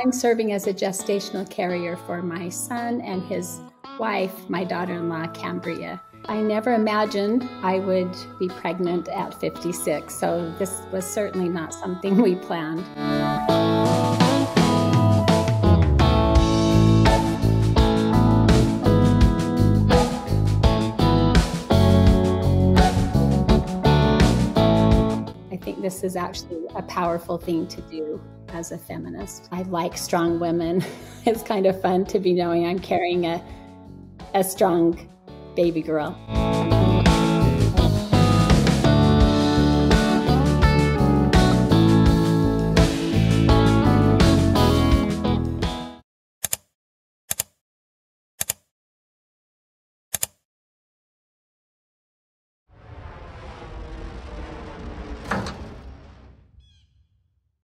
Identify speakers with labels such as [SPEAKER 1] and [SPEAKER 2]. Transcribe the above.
[SPEAKER 1] I'm serving as a gestational carrier for my son and his wife, my daughter-in-law, Cambria. I never imagined I would be pregnant at 56, so this was certainly not something we planned. I think this is actually a powerful thing to do as a feminist. I like strong women. It's kind of fun to be knowing I'm carrying a strong baby girl.